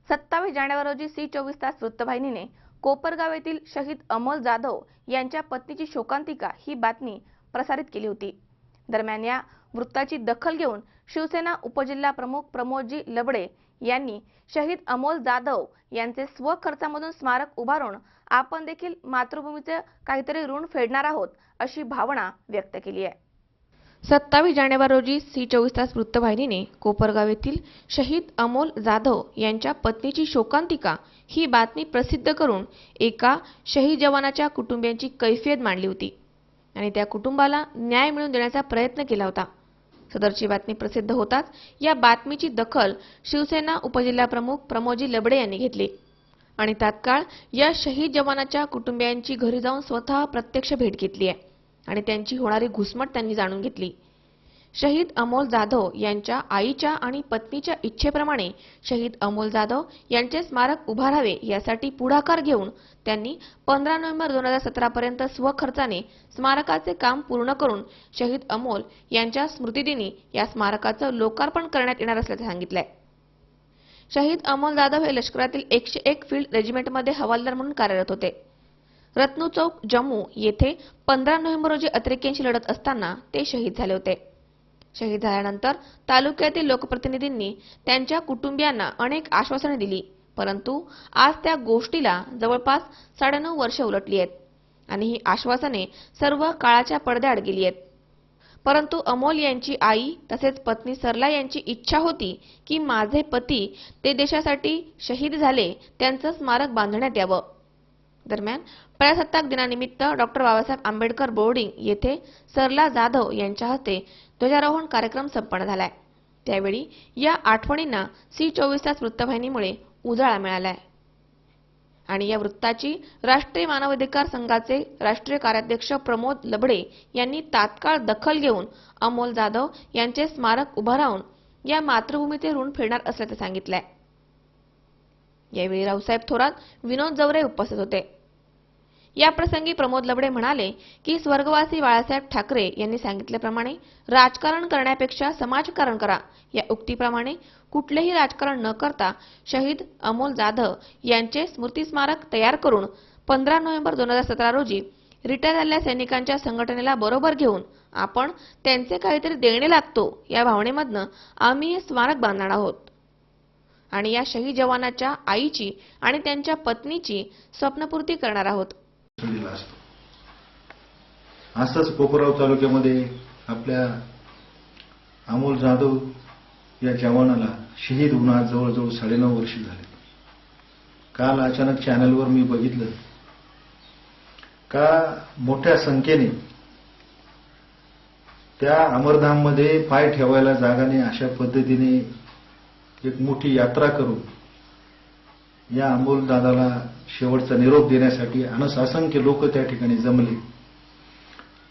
27 जानेवारी रोजी सी24 तास वृत्तवाहिनीने कोपरगाव येथील शहीद अमोल जाधव यांच्या पत्नीची शोकांतिका ही बातमी प्रसारित केली होती। दरम्यान या वृत्ताची दखल घेऊन शिवसेना उपजिल्हा प्रमुख प्रमोदजी लबडे यांनी शहीद अमोल जाधव यांचे स्वखर्चामधून स्मारक उभारून आपण देखील मातृभूमीचे काहीतरी ऋण फेडणार आहोत अशी भावना व्यक्त केली आहे। 27 जानेवारी रोजी सी24 तास वृत्तवाहिनीने कोपरगाव येथील शहीद अमोल जाधव यांच्या पत्नीची शोकांतिका ही बातमी प्रसिद्ध करून एका शहीद जवानाच्या कुटुंबियांची कैफियत मांडली होती आणि त्या कुटुंबाला न्याय मिळवून देण्याचा प्रयत्न केला होता। सदरची बातमी प्रसिद्ध होताच या बातमीची दखल शिवसेना उपजिल्हा प्रमुख प्रमोदजी लबडे यांनी घेतली आणि तात्काळ या शहीद जवानाच्या कुटुंबियांची घरी जाऊन स्वतः प्रत्यक्ष भेट घेतली आहे आणि त्यांची होणारी घुसमट त्यांनी जाणून घेतली। शहीद अमोल जाधव यांच्या आईच्या आणि पत्नीच्या इच्छेप्रमाणे शहीद अमोल जाधव यांचे स्मारक उभारावे यासाठी पुढाकार घेऊन त्यांनी 15 नोव्हेंबर 2017 पर्यंत स्वखर्चाने स्मारकाचे काम पूर्ण करून शहीद अमोल यांच्या स्मृतिदिनी या स्मारकाचं लोकार्पण करण्यात येणार असल्याचे सांगितले। शहीद अमोल जाधव हे लष्करातील 101 फील्ड रेजिमेंटमध्ये हवालदार म्हणून कार्यरत होते। रत्नू चौक जम्मू येथे 15 नोव्हेंबर रोजी अतिरेक्यांशी लढत असताना ते शहीद झाले होते। शहीद झाल्यानंतर तालुक्यातील लोकप्रतिनिधींनी त्यांच्या कुटुंबियांना अनेक आश्वासने दिली, परंतु आज त्या गोष्टीला जवळपास 9.5 वर्षे उलटली आहेत आणि ही आश्वासने सर्व काळाच्या पडद्याआड गेली आहेत। परंतु अमोल यांची आई तसेच पत्नी सरला यांची इच्छा होती की माझे पती ते देशासाठी शहीद झाले त्यांचं स्मारक बांधण्यात यावं। दरम्यान प्रजासत्ताक दिनानिमित्त डॉक्टर बाबासाहेब आंबेडकर बोर्डिंग येथे सरला जाधव यांच्या हस्ते ध्वजारोहण कार्यक्रम संपन्न झालाय। त्यावेळी या आठवणींना सी24 तास वृत्तवाहिनीमुळे उजाळा मिळाला आहे आणि या वृत्ताची राष्ट्रीय मानवाधिकार संघाचे राष्ट्रीय कार्याध्यक्ष प्रमोद लबडे यांनी तात्काळ दखल घेऊन अमोल जाधव यांचे स्मारक उभं राहून या मातृभूमीचे ऋण फेडणार असल्याचे सांगितले। यावेळी रावसाहेब थोरात, विनोद जवरे उपस्थित होते। या प्रसंगी प्रमोद लबडे म्हणाले की स्वर्गवासी बाळासाहेब ठाकरे यांनी सांगितल्याप्रमाणे राजकारण करण्यापेक्षा समाजकारण करा या उक्तीप्रमाणे कुठलेही राजकारण न करता शहीद अमोल जाधव यांचे स्मृती स्मारक तयार करून 15 नोव्हेंबर 2017 रोजी रिटायर झालेल्या सैनिकांच्या संघटनेला बरोबर घेऊन आपण त्यांचे काहीतरी देणे लागतो या भावनेमधनं आम्ही हे स्मारक बांधणार आहोत आणि या शहीद जवानाच्या आईची आणि त्यांच्या पत्नीची स्वप्नपूर्ती करणार आहोत। असंच कोपरगाव तालुक्यामध्ये आपल्या अमोल जाधव या जवानाला शहीद होऊन आज जवळजवळ 9.5 वर्ष झाले। काल अचानक चॅनलवर मी बघितलं का मोठ्या संख्येने त्या अमरधाममध्ये पाय ठेवायला जागा नाही अशा पद्धतीने एक मोठी यात्रा करून या अमोल दादाला शेवटचा निरोप देण्यासाठी असंख्य लोक त्या ठिकाणी जमले।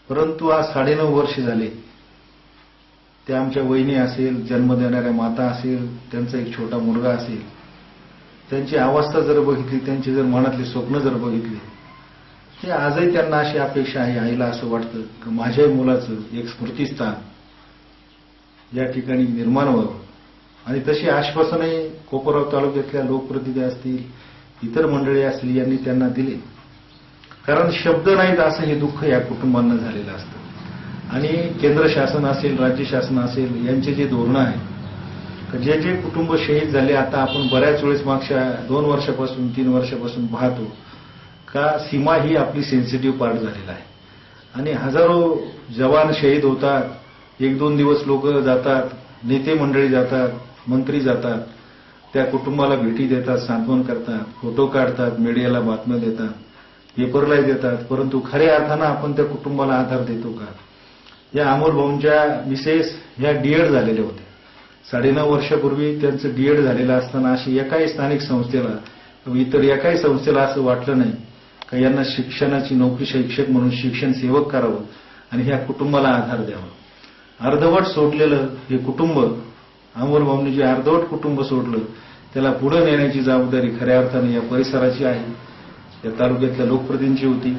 परंतु आज 9.5 वर्ष झाले। ते आमच्या वहिनी असेल, जन्म देणाऱ्या माता असेल, त्यांचा एक छोटा मुलगा असेल, त्यांची अवस्था जर बघितली, त्यांची जर मनातली स्वप्न जर बघितली, ते आजही त्यांना अशी अपेक्षा आहे, आईला असं वाटतं की माझ्या मुलाचं एक स्मृतिस्थान या ठिकाणी निर्माण व्हावं आणि तशी आश्वासने कोपरगाव तालुक्यातल्या लोकप्रतिनिधी असतील, इतर मंडळी असतील यांनी त्यांना दिले। कारण शब्द नाहीत असं हे दुःख या कुटुंबांना झालेलं असतं आणि केंद्र शासन असेल, राज्य शासन असेल यांचे जे धोरणं आहे, जे जे कुटुंब शहीद झाले, आता आपण बऱ्याच वेळेस मागच्या 2 वर्षापासून 3 वर्षापासून पाहतो का सीमा ही आपली सेन्सिटिव्ह पार्ट झालेला आहे आणि हजारो जवान शहीद होतात, 1-2 दिवस लोक जातात, नेते मंडळी जातात, मंत्री जातात, त्या कुटुंबाला भेटी देतात, सांत्वन करतात, फोटो काढतात, मीडियाला बातम्या देतात, पेपरला देतात, परंतु खऱ्या अर्थानं आपण त्या कुटुंबाला आधार देतो का? या अमोल भाऊंच्या मिसेस ह्या डीएड झालेल्या होत्या। 9.5 वर्षापूर्वी त्यांचं डीएड झालेलं असताना अशी एकाही स्थानिक संस्थेला, इतर एकाही संस्थेला असं वाटलं नाही का यांना शिक्षणाची नोकरी, शिक्षक म्हणून शिक्षण सेवक करावं आणि ह्या कुटुंबाला आधार द्यावा। अर्धवट सोडलेलं हे कुटुंब, अमोल भाऊंनी जे अर्धवट कुटुंब सोडलं, त्याला पुढे नेण्याची जबाबदारी खऱ्या अर्थाने या परिसराची आहे, या तालुक्यातल्या लोकप्रतिनिधींची होती।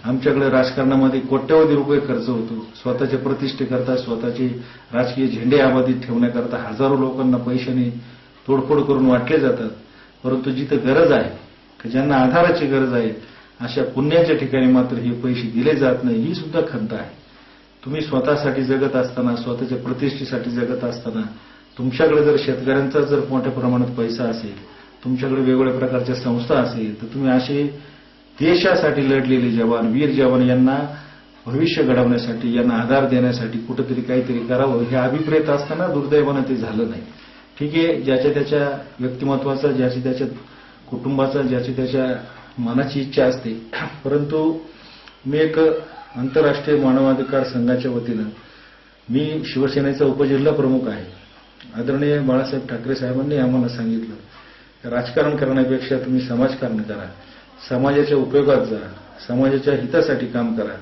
आमच्याकडे राजकारणामध्ये कोट्यवधी रुपये खर्च होतो, स्वतःच्या प्रतिष्ठेकरता, स्वतःचे राजकीय झेंडे आबादित ठेवण्याकरता हजारो लोकांना पैशाने तोडफोड करून वाटले जातात परंतु जिथं गरज आहे, की ज्यांना आधाराची गरज आहे, अशा पुण्याच्या ठिकाणी मात्र हे पैसे दिले जात नाही, ही सुद्धा खंत आहे. तुम्ही स्वतःसाठी जगत असताना, स्वतःच्या प्रतिष्ठेसाठी जगत असताना, तुमच्याकडे जर शेतकऱ्यांचा जर मोठ्या प्रमाणात पैसा असेल, तुमच्याकडे वेगवेगळ्या प्रकारच्या संस्था असेल, तर तुम्ही असे देशासाठी लढलेले जवान, वीर जवान यांना भविष्य घडवण्यासाठी, यांना आधार देण्यासाठी कुठेतरी काहीतरी करावं, हे अभिप्रेत असताना दुर्दैवानं ते झालं नाही. ठीक आहे, ज्याच्या त्याच्या व्यक्तिमत्वाचा, ज्याच्या त्याच्या कुटुंबाचा, ज्याच्या त्याच्या मनाची इच्छा असते. परंतु मी एक आंतरराष्ट्रीय मानवाधिकार संघाच्या वतीनं, मी शिवसेनेचा उपजिल्हा प्रमुख आहे. आदरणीय बाळासाहेब ठाकरे साहेबांनी आम्हाला सांगितलं, राजकारण करण्यापेक्षा तुम्ही समाजकारण करा, समाजाच्या उपयोगात जा, समाजाच्या हितासाठी काम करा.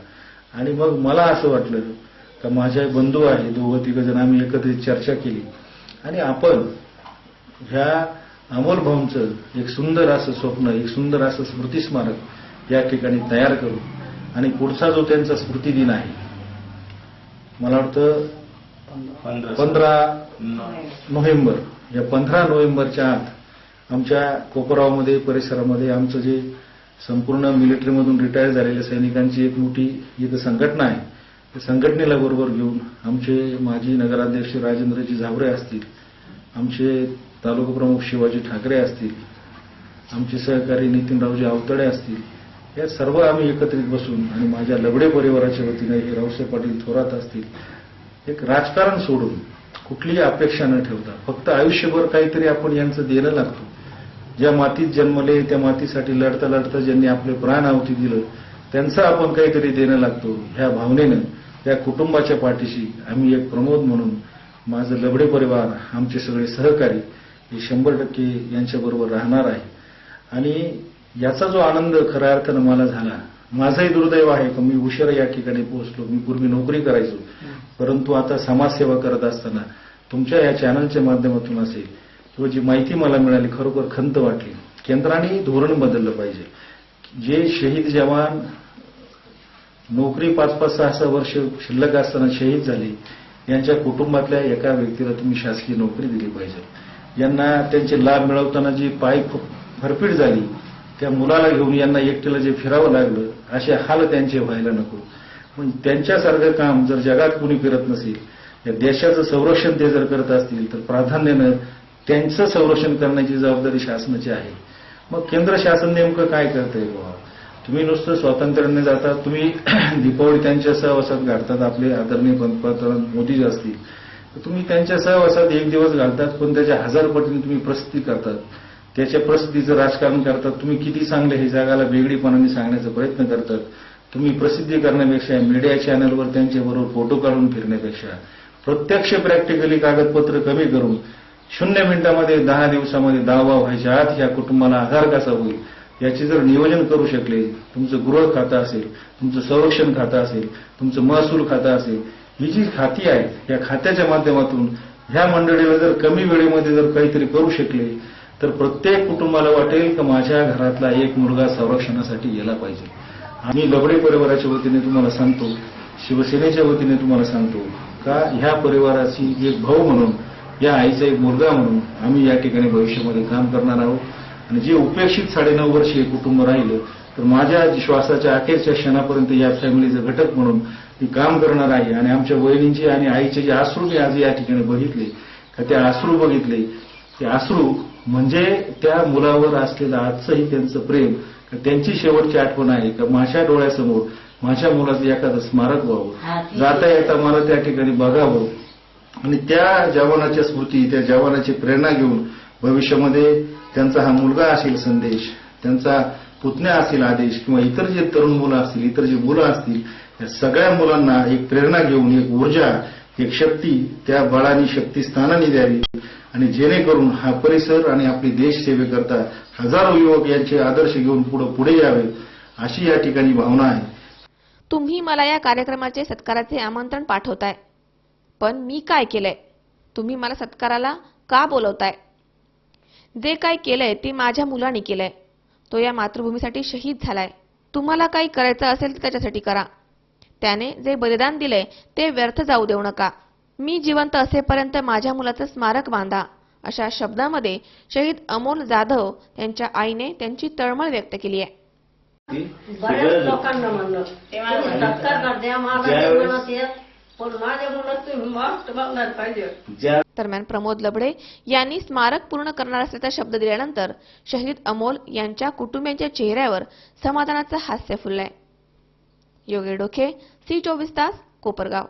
आणि मग मला असं वाटलं का माझे बंधू आहे, दोघं तिघं जण, आम्ही एकत्रित चर्चा केली आणि आपण ह्या अमोल भाऊंचं एक सुंदर असं स्वप्न, एक सुंदर असं स्मृतिस्मारक या ठिकाणी तयार करू. आणि पुढचा जो त्यांचा स्मृतिदिन आहे, मला वाटतं 15 नोव्हेंबर, या 15 नोव्हेंबरच्या आत आमच्या कोपरावमध्ये, परिसरामध्ये आमचं जे संपूर्ण मिलिटरीमधून रिटायर झालेल्या सैनिकांची एक मोठी इथं संघटना आहे, त्या संघटनेला बरोबर घेऊन आमचे माजी नगराध्यक्ष राजेंद्रजी झाबरे असतील, आमचे तालुका प्रमुख शिवाजी ठाकरे असतील, आमचे सहकारी नितीनरावजी आवतडे असतील, या सर्व आम्ही एकत्रित बसून आणि माझ्या लबडे परिवाराच्या वतीने हे रावसाहेब पाटील थोरात असतील, एक राजकारण सोडून कुठलीही अपेक्षा न ठेवता फक्त आयुष्यभर काहीतरी आपण यांचं देणं लागतो. ज्या मातीत जन्मले, त्या मातीसाठी लढता लढता ज्यांनी आपले प्राण आहुती दिलं, त्यांचं आपण काहीतरी देणं लागतो, ह्या भावनेनं त्या कुटुंबाच्या पाठीशी आम्ही एक प्रमोद म्हणून, माझं लबडे परिवार, आमचे सगळे सहकारी हे 100% यांच्याबरोबर राहणार आहे. आणि याचा जो आनंद खऱ्या अर्थानं मला झाला, माझंही दुर्दैव आहे की मी उशिरा या ठिकाणी पोहोचलो. मी पूर्वी नोकरी करायचो, परंतु आता समाजसेवा करत असताना तुमच्या या चॅनलच्या माध्यमातून असेल किंवा जी माहिती मला मिळाली, खरोखर खंत वाटली. केंद्राने धोरण बदललं पाहिजे. जे शहीद जवान नोकरी 5-5, 6-6 वर्ष शिल्लक असताना शहीद झाले, यांच्या कुटुंबातल्या एका व्यक्तीला तुम्ही शासकीय नोकरी दिली पाहिजे. यांना त्यांचे लाभ मिळवताना जी पाय फरफीट झाली, त्या मुलाला घेऊन यांना एकट्याला जे फिरावं लागलं, असे हाल त्यांचे व्हायला नको. पण त्यांच्यासारखं काम जर जगात कुणी करत नसेल, या देशाचं संरक्षण ते जर करत असतील, तर प्राधान्यानं त्यांचं संरक्षण करण्याची जबाबदारी शासनाची आहे. मग केंद्र शासन नेमकं काय करतंय बाबा? तुम्ही नुसतं स्वातंत्र्याने जाता, तुम्ही दीपावली त्यांच्या सहवासात घालतात, आपले आदरणीय पंतप्रधान मोदी असतील, तर तुम्ही त्यांच्या सहवासात एक दिवस घालतात, पण त्याच्या 1000 पटीने तुम्ही प्रसिद्धी करतात, त्याच्या प्रसिद्धीचं राजकारण करतात. तुम्ही किती चांगले हे जगाला वेगळीपणाने सांगण्याचा प्रयत्न करतात. तुम्ही प्रसिद्धी करण्यापेक्षा, मीडिया चॅनलवर त्यांच्याबरोबर फोटो काढून फिरण्यापेक्षा, प्रत्यक्ष प्रॅक्टिकली कागदपत्र कमी करून 0 मिनिटामध्ये, 10 दिवसामध्ये दावा व्हायच्या आत ह्या कुटुंबाला आधार कसा होईल याचे जर नियोजन करू शकले, तुमचं गृह खातं असेल, तुमचं संरक्षण खातं असेल, तुमचं महसूल खातं असेल, ही जी खाती आहेत, या खात्याच्या माध्यमातून ह्या मंडळीला जर कमी वेळेमध्ये जर काहीतरी करू शकले, तर प्रत्येक कुटुंबाला वाटेल की माझ्या घरातला एक मुलगा संरक्षणासाठी गेला पाहिजे. आम्ही लबडे परिवाराच्या वतीने तुम्हाला सांगतो, शिवसेनेच्या वतीने तुम्हाला सांगतो का ह्या परिवाराची एक भाऊ म्हणून, या आईचा एक मुलगा म्हणून आम्ही या ठिकाणी भविष्यामध्ये काम करणार आहोत. आणि जे उपेक्षित 9.5 वर्ष हे कुटुंब राहिलं, तर माझ्या श्वासाच्या अखेरच्या क्षणापर्यंत या फॅमिलीचा घटक म्हणून मी काम करणार आहे. आणि आमच्या वहिनींचे आणि आईचे जे अश्रू मी आज या ठिकाणी बघितले, का त्या अश्रू बघितले, ते अश्रू म्हणजे त्या मुलावर असलेलं आजचंही त्यांचं प्रेम, त्यांची शेवटची आठवण आहे का माझ्या डोळ्यासमोर माझ्या मुलाचं एखादं स्मारक व्हावं, जाता येता मला त्या ठिकाणी बघावं. आणि त्या जवानाच्या स्मृती, त्या जवानाची प्रेरणा घेऊन भविष्यामध्ये त्यांचा हा मुलगा असेल संदेश, त्यांचा पुतण्या असेल आदेश, किंवा इतर जे तरुण मुलं असतील, इतर जे मुलं असतील, या सगळ्या मुलांना एक प्रेरणा घेऊन, एक ऊर्जा, एक शक्ती त्या बळाने, शक्तिस्थानाने द्यावी. आणि जेणेकरून हा परिसर आणि आपली देश सेवेकरता हजारो युवक यांचे आदर्श घेऊन पुढे यावे, अशी या ठिकाणी भावना आहे. तुम्ही मला या कार्यक्रमाचे सत्काराचे आमंत्रण पाठवताय, पण मी काय केलंय? तुम्ही मला सत्काराला का बोलवताय? जे काय केलंय ते माझ्या मुलाने केलंय. तो या मातृभूमीसाठी शहीद झालाय. तुम्हाला काही करायचं असेल तर त्याच्यासाठी करा. त्याने जे बलिदान दिलंय ते व्यर्थ जाऊ देऊ नका. मी जिवंत असेपर्यंत माझ्या मुलाचं स्मारक बांधा, अशा शब्दामध्ये शहीद अमोल जाधव यांच्या आईने त्यांची तळमळ व्यक्त केली आहे. बऱ्याच लोकांना म्हणलं तुम्ही सत्कार द्या मला म्हणत येत पण माझ्या मुलात तुम्ही माफ बघणार पाहिजे. दरम्यान प्रमोद लबडे यांनी स्मारक पूर्ण करणार असल्याचा शब्द दिल्यानंतर शहीद अमोल यांच्या कुटुंबियांच्या चेहऱ्यावर समाधानाचं हास्य फुललंय. योगी डोके, सी 24 तास, कोपरगाव.